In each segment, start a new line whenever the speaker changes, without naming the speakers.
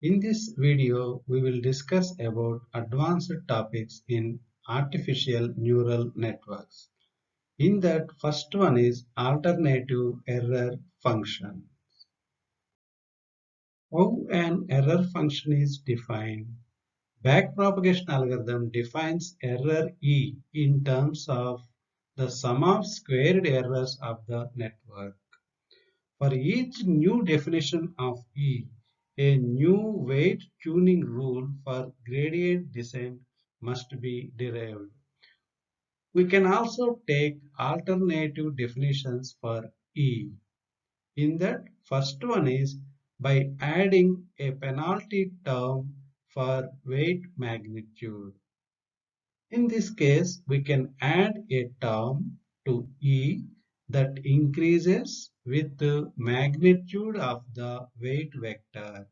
In this video, we will discuss about advanced topics in artificial neural networks. In that, first one is alternative error function. How an error function is defined? Backpropagation algorithm defines error E in terms of the sum of squared errors of the network. For each new definition of E, a new weight tuning rule for gradient descent must be derived. We can also take alternative definitions for E. In that, first one is by adding a penalty term for weight magnitude. In this case, we can add a term to E that increases with the magnitude of the weight vector.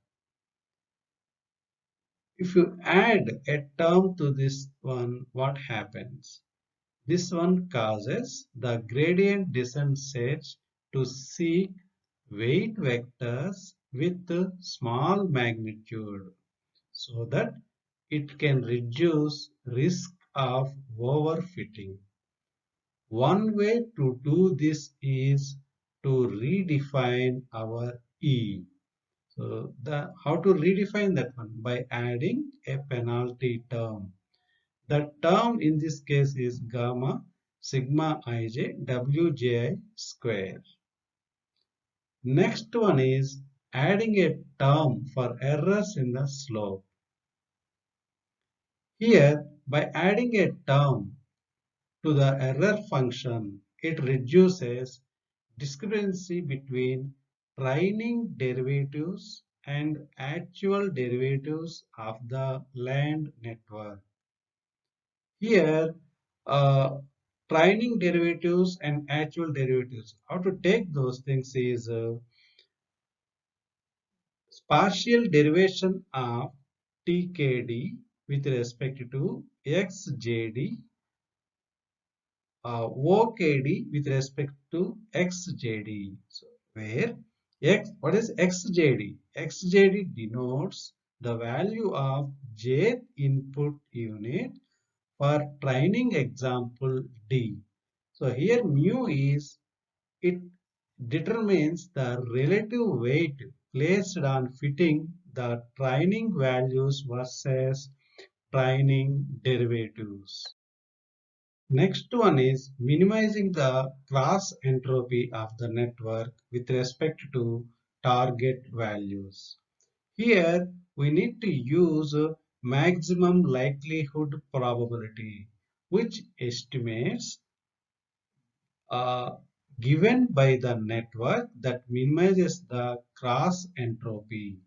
If you add a term to this one, what happens? This one causes the gradient descent stage to seek weight vectors with small magnitude so that it can reduce risk of overfitting. One way to do this is to redefine our E. So how to redefine that one? By adding a penalty term. The term in this case is gamma sigma ij wji square. Next one is adding a term for errors in the slope. Here, by adding a term to the error function, it reduces discrepancy between training derivatives and actual derivatives of the land network. Here, training derivatives and actual derivatives. How to take those things is partial derivation of TKD with respect to XJD, OKD with respect to XJD. So where what is XJD? XJD denotes the value of jth input unit for training example D. So here mu is, it determines the relative weight placed on fitting the training values versus training derivatives. Next one is minimizing the cross entropy of the network with respect to target values. Here we need to use maximum likelihood probability, which estimates given by the network that minimizes the cross entropy.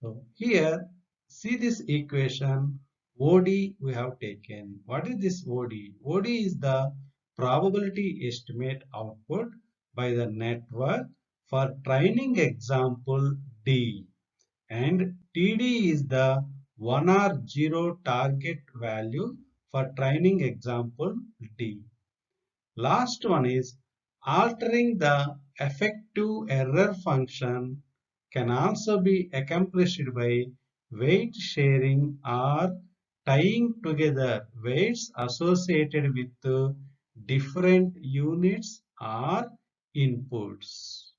So here, see this equation OD we have taken. What is this OD? OD is the probability estimate output by the network for training example D, and TD is the 1 or 0 target value for training example D. Last one is altering the effective error function can also be accomplished by weight sharing or tying together weights associated with different units or inputs.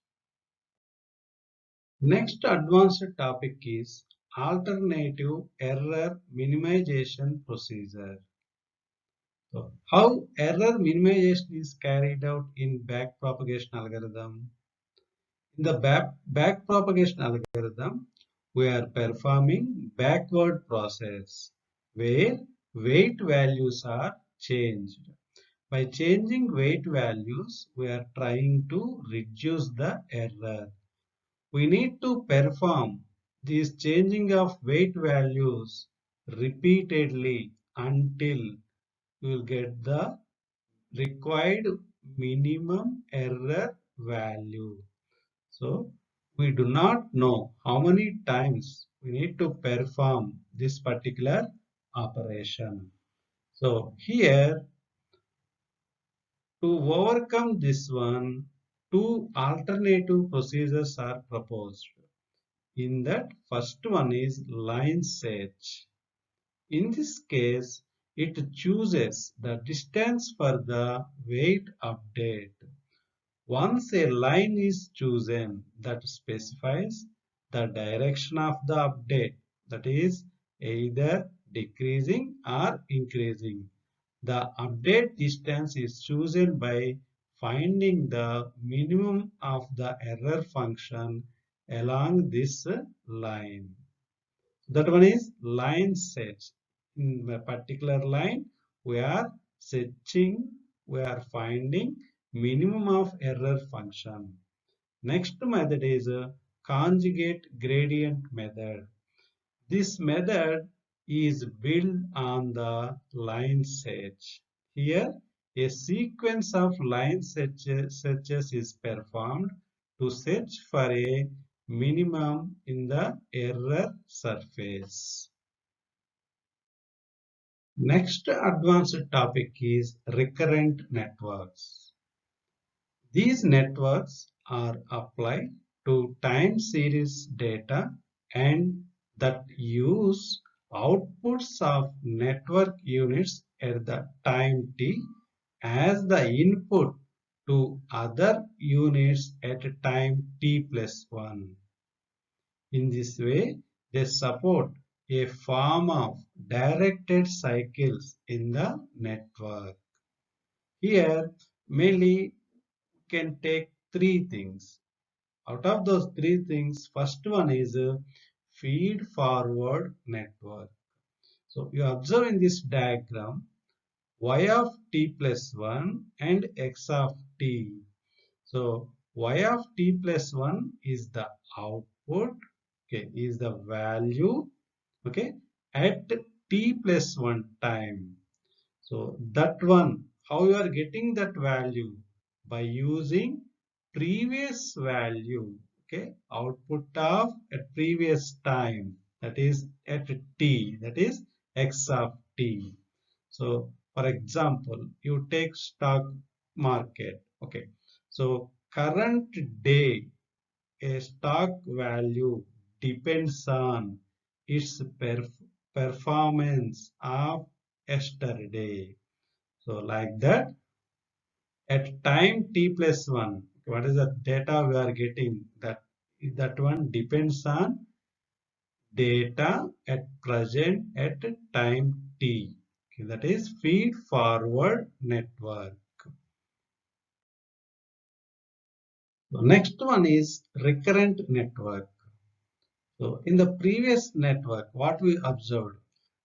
Next advanced topic is alternative error minimization procedure. So how error minimization is carried out in backpropagation algorithm? In the backpropagation algorithm, we are performing backward process where weight values are changed. By changing weight values, we are trying to reduce the error. We need to perform this changing of weight values repeatedly until we will get the required minimum error value. So we do not know how many times we need to perform this particular operation. So here, to overcome this one, two alternative procedures are proposed. In that, first one is line search. In this case, it chooses the distance for the weight update. Once a line is chosen that specifies the direction of the update, that is either decreasing or increasing, the update distance is chosen by finding the minimum of the error function along this line. That one is line search. In a particular line, we are searching, we are finding minimum of error function. Next method is a conjugate gradient method. This method is built on the line search. Here, a sequence of line searches is performed to search for a minimum in the error surface. Next advanced topic is recurrent networks. These networks are applied to time series data and that use outputs of network units at the time t as the input to other units at time t plus 1. In this way, they support a form of directed cycles in the network. Here, mainly can take three things. Out of those three things, first one is a feed forward network. So you observe in this diagram y of t plus 1 and x of t. So y of t plus 1 is the output, okay, is the value, okay, at t plus 1 time. So that one, how you are getting that value? By using previous value, okay, output of a previous time, that is at t, that is x of t. So for example, you take stock market, okay. So current day, a stock value depends on its performance of yesterday. So like that, at time t plus 1, what is the data we are getting? That one depends on data at present at time t. Okay, that is feed forward network. So next one is recurrent network. So in the previous network, what we observed?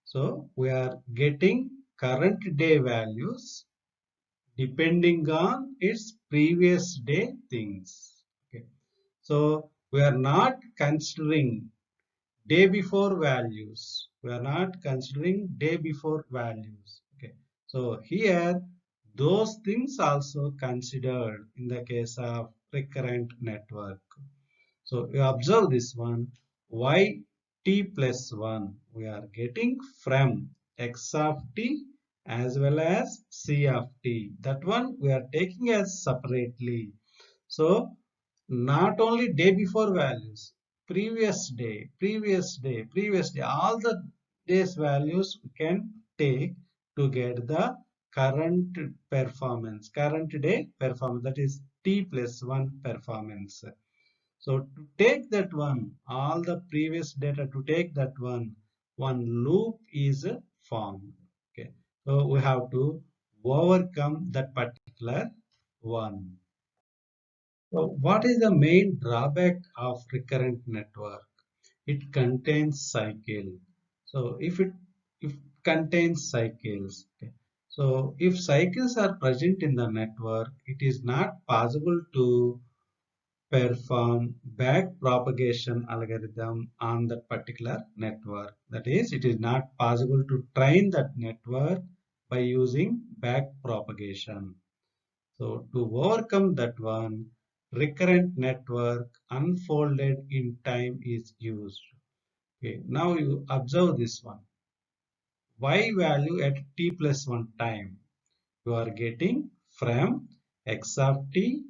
So we are getting current day values depending on its previous day things. Okay. So we are not considering day before values. We are not considering day before values. Okay. So here those things also considered in the case of recurrent network. So you observe this one, y t plus 1 we are getting from x of t as well as c of t. That one we are taking as separately. So not only day before values, previous day, previous day, previous day, all the days values we can take to get the current performance, current day performance, that is t plus 1 performance. So to take that one, all the previous data to take that one loop is formed. Okay. So we have to overcome that particular one. So what is the main drawback of recurrent network? It contains cycle. So if contains cycles, okay. So if cycles are present in the network, it is not possible to perform back propagation algorithm on that particular network. That is, it is not possible to train that network by using back propagation. So to overcome that one, recurrent network unfolded in time is used. Okay, now you observe this one. Y value at t plus 1 time. You are getting from x of t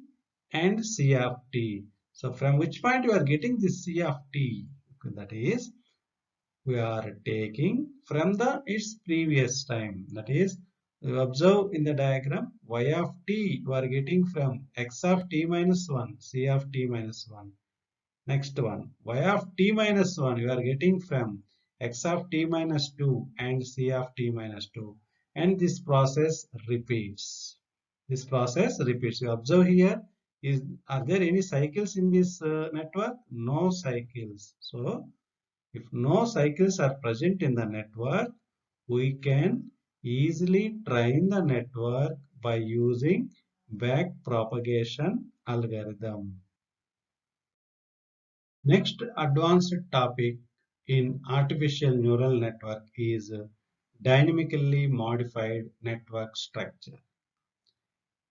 and c of t. So from which point you are getting this c of t? That is, we are taking from the its previous time. That is, you observe in the diagram y of t you are getting from x of t minus 1, c of t minus 1. Next one, y of t minus 1 you are getting from x of t minus 2 and c of t minus 2. And this process repeats. This process repeats. You observe here, are there any cycles in this network? No cycles. So, if no cycles are present in the network, we can easily train the network by using back propagation algorithm. Next advanced topic in artificial neural network is dynamically modified network structure.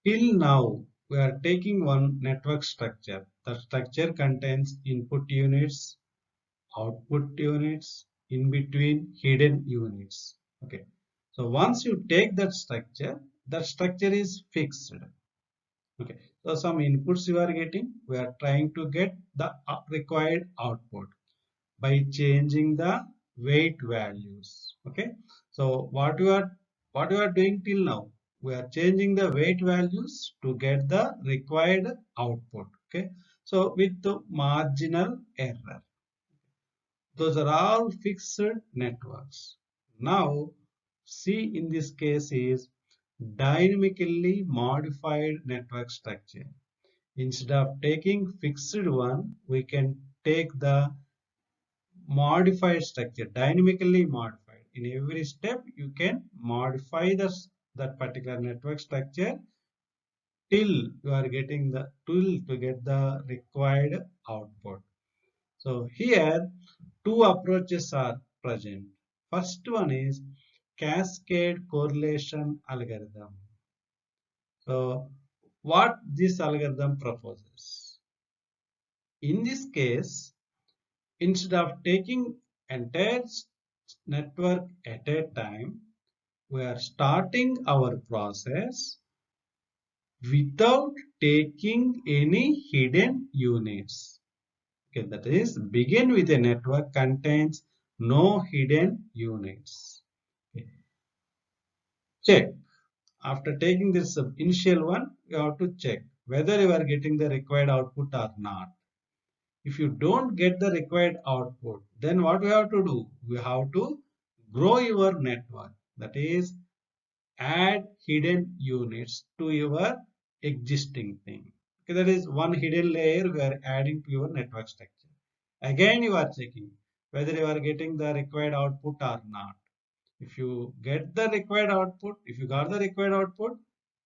Till now, we are taking one network structure. The structure contains input units, output units, in between hidden units. Okay. So once you take that structure is fixed. Okay. So some inputs you are getting, we are trying to get the required output by changing the weight values. Okay. So what you are doing till now, we are changing the weight values to get the required output. Okay. So with the marginal error. Those are all fixed networks. Now, C in this case is dynamically modified network structure. Instead of taking fixed one, we can take the modified structure, dynamically modified. In every step, you can modify that particular network structure till you are getting the tool to get the required output. So here, two approaches are present. First one is cascade correlation algorithm. So what this algorithm proposes? In this case, instead of taking entire network at a time, we are starting our process without taking any hidden units. Okay, that is, begin with a network contains no hidden units. Okay. Check. After taking this initial one, you have to check whether you are getting the required output or not. If you don't get the required output, then what we have to do? We have to grow your network. That is, add hidden units to your existing thing. Okay, that is one hidden layer we are adding to your network structure. Again, you are checking whether you are getting the required output or not. If you get the required output, if you got the required output,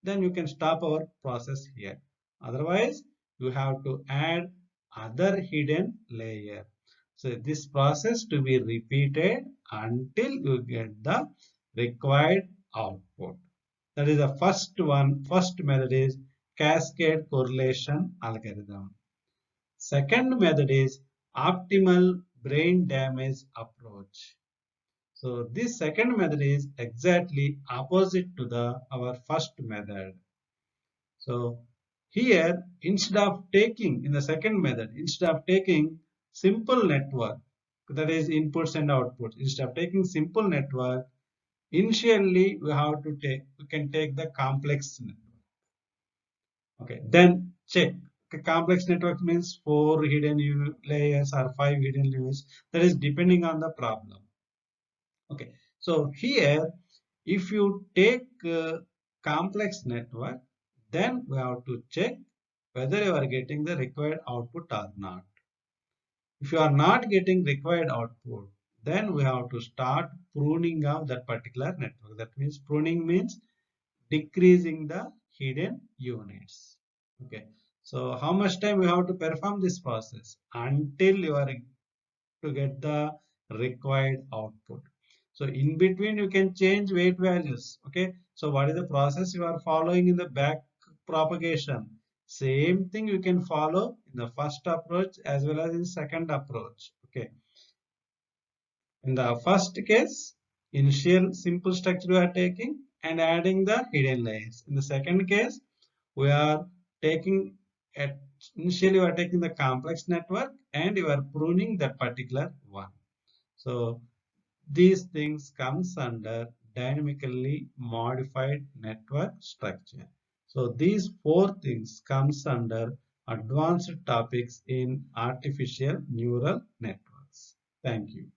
then you can stop our process here. Otherwise, you have to add other hidden layer. So this process to be repeated until you get the required output. That is the first one. First method is cascade correlation algorithm. Second method is optimal brain damage approach. So this second method is exactly opposite to our first method. So here, instead of taking, in the second method, instead of taking simple network, that is inputs and outputs, instead of taking simple network, initially we can take the complex network. Okay, then check. The complex network means 4 hidden layers or 5 hidden layers. That is depending on the problem. Okay, so here, if you take complex network, then we have to check whether you are getting the required output or not. If you are not getting required output, then we have to start pruning of that particular network. That means pruning means decreasing the hidden units. Okay, so how much time we have to perform this process until you are to get the required output. So in between you can change weight values. Okay, so what is the process you are following in the back propagation? Same thing you can follow in the first approach as well as in second approach. Okay, in the first case, initial simple structure we are taking and adding the hidden layers. In the second case, we are taking at initially we are taking the complex network and you are pruning that particular one. So these things comes under dynamically modified network structure. So these four things comes under advanced topics in artificial neural networks. Thank you.